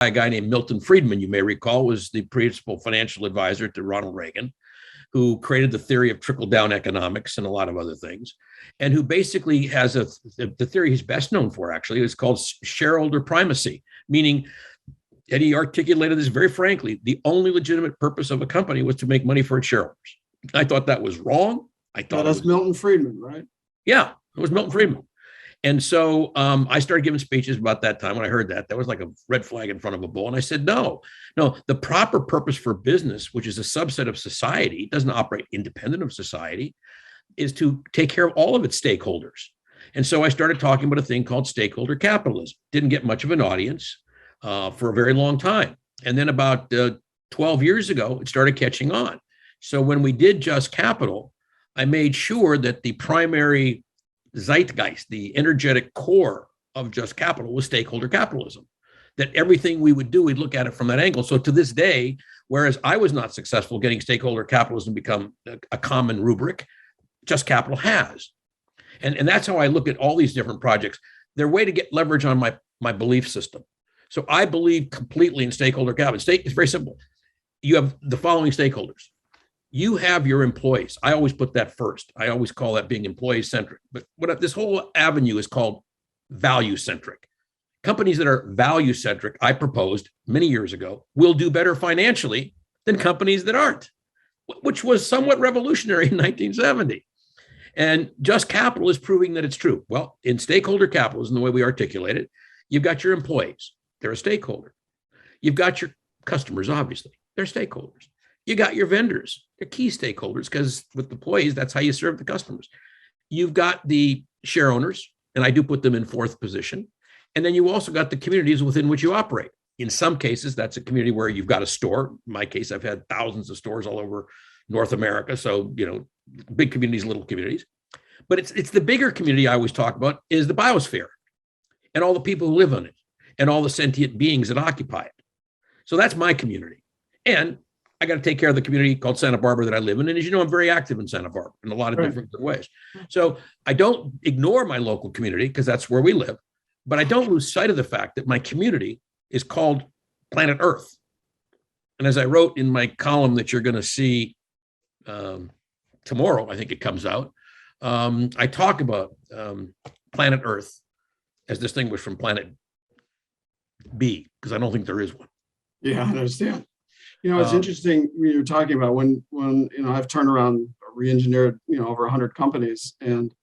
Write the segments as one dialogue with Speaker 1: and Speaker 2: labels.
Speaker 1: a guy named Milton Friedman, you may recall, was the principal financial advisor to Ronald Reagan, who created the theory of trickle-down economics and a lot of other things, and who basically has the theory he's best known for, actually, is called shareholder primacy, meaning, and he articulated this very frankly, the only legitimate purpose of a company was to make money for its shareholders. I thought that was wrong. I thought
Speaker 2: that's Milton Friedman, right?
Speaker 1: Yeah, it was Milton Friedman. And so I started giving speeches about that time. When I heard that, that was like a red flag in front of a bull. And I said, no, the proper purpose for business, which is a subset of society, doesn't operate independent of society, is to take care of all of its stakeholders. And so I started talking about a thing called stakeholder capitalism. Didn't get much of an audience for a very long time. And then about 12 years ago, it started catching on. So when we did Just Capital, I made sure that the primary zeitgeist, the energetic core of Just Capital, was stakeholder capitalism. That everything we would do, we'd look at it from that angle. So to this day, whereas I was not successful getting stakeholder capitalism to become a common rubric, Just Capital has. And that's how I look at all these different projects. They're a way to get leverage on my belief system. So I believe completely in stakeholder capital. It's very simple. You have the following stakeholders. You have your employees. I always put that first. I always call that being employee-centric. But what this whole avenue is called value-centric. Companies that are value-centric, I proposed many years ago, will do better financially than companies that aren't, which was somewhat revolutionary in 1970. And Just Capital is proving that it's true. Well, in stakeholder capitalism, the way we articulate it, you've got your employees. They're a stakeholder. You've got your customers, obviously. They're stakeholders. You got your vendors. They're key stakeholders because with employees, that's how you serve the customers. You've got the share owners, and I do put them in fourth position. And then you also got the communities within which you operate. In some cases, that's a community where you've got a store. In my case, I've had thousands of stores all over North America. So, big communities, little communities. But it's the bigger community I always talk about is the biosphere and all the people who live on it and all the sentient beings that occupy it. So that's my community. And I got to take care of the community called Santa Barbara that I live in. And as you know, I'm very active in Santa Barbara in a lot of different ways. So I don't ignore my local community because that's where we live, but I don't lose sight of the fact that my community is called planet Earth. And as I wrote in my column that you're going to see tomorrow, I think it comes out, I talk about planet Earth as distinguished from planet B, because I don't think there is one.
Speaker 2: Yeah, I understand. It's interesting you're talking about when I've turned around, re-engineered, over 100 companies, and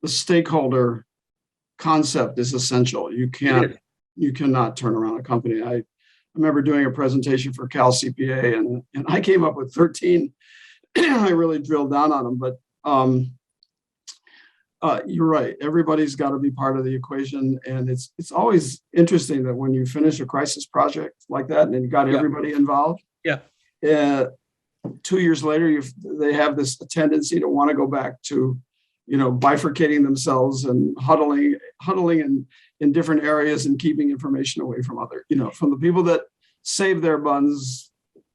Speaker 2: the stakeholder concept is essential. You cannot turn around a company. I remember doing a presentation for Cal CPA, and I came up with 13. I really drilled down on them, but you're right. Everybody's got to be part of the equation, and it's always interesting that when you finish a crisis project like that, and you got everybody involved.
Speaker 1: Yeah.
Speaker 2: 2 years later, they have this tendency to want to go back to, bifurcating themselves and huddling in different areas and keeping information away from from the people that saved their buns,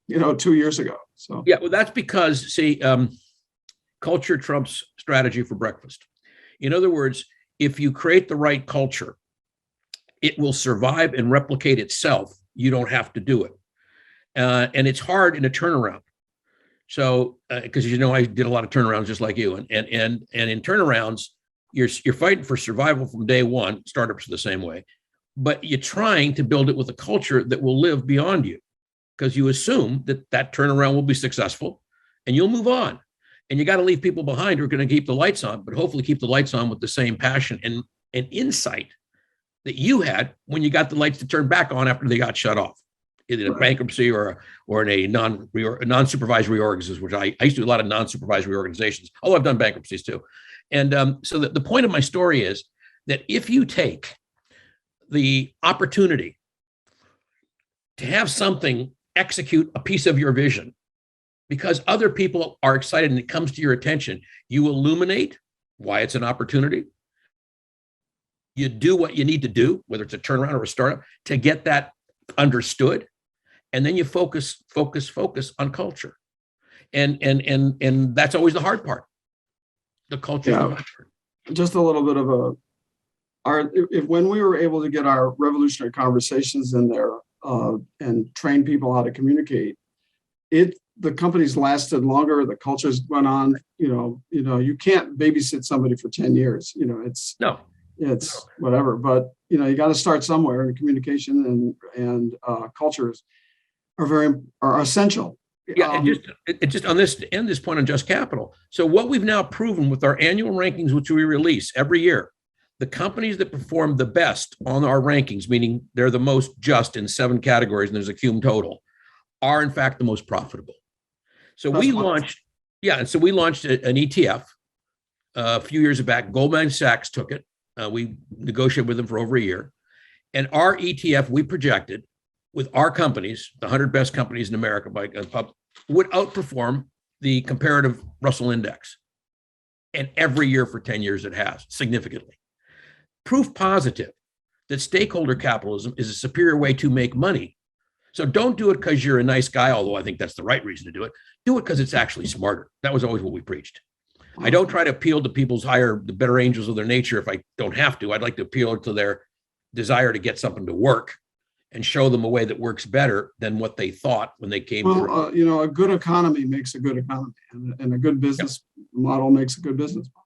Speaker 2: 2 years ago. So
Speaker 1: yeah, well, that's because culture trumps strategy for breakfast. In other words, if you create the right culture, it will survive and replicate itself. You don't have to do it. And it's hard in a turnaround. So, because I did a lot of turnarounds just like you, and in turnarounds, you're fighting for survival from day one. Startups are the same way, but you're trying to build it with a culture that will live beyond you, because you assume that turnaround will be successful, and you'll move on. And you got to leave people behind who are going to keep the lights on, but hopefully keep the lights on with the same passion and insight that you had when you got the lights to turn back on after they got shut off. In a bankruptcy or in a non-supervised reorganization, which I used to do a lot of non-supervised reorganizations, although I've done bankruptcies too. And so the point of my story is that if you take the opportunity to have something execute a piece of your vision, because other people are excited and it comes to your attention, you illuminate why it's an opportunity. You do what you need to do, whether it's a turnaround or a startup, to get that understood. And then you focus on culture. And that's always the hard part. The culture.
Speaker 2: Yeah. Just a little bit of when we were able to get our revolutionary conversations in there, and train people how to communicate, the company's lasted longer. The culture's went on. You can't babysit somebody for 10 years. It's
Speaker 1: No.
Speaker 2: whatever. But you got to start somewhere. And communication and cultures are essential.
Speaker 1: Yeah, and just on this, to end this point on Just Capital. So what we've now proven with our annual rankings, which we release every year, the companies that perform the best on our rankings, meaning they're the most just in 7 categories, and there's a cum total, are in fact the most profitable. So we launched an ETF a few years back. Goldman Sachs took it. We negotiated with them for over a year. And our ETF, we projected with our companies, the 100 best companies in America would outperform the comparative Russell Index. And every year for 10 years it has, significantly. Proof positive that stakeholder capitalism is a superior way to make money. So don't do it because you're a nice guy, although I think that's the right reason to do it. Do it because it's actually smarter. That was always what we preached. I don't try to appeal to people's the better angels of their nature if I don't have to. I'd like to appeal to their desire to get something to work and show them a way that works better than what they thought when they came through.
Speaker 2: A good economy makes a good economy, and a good business model makes a good business model.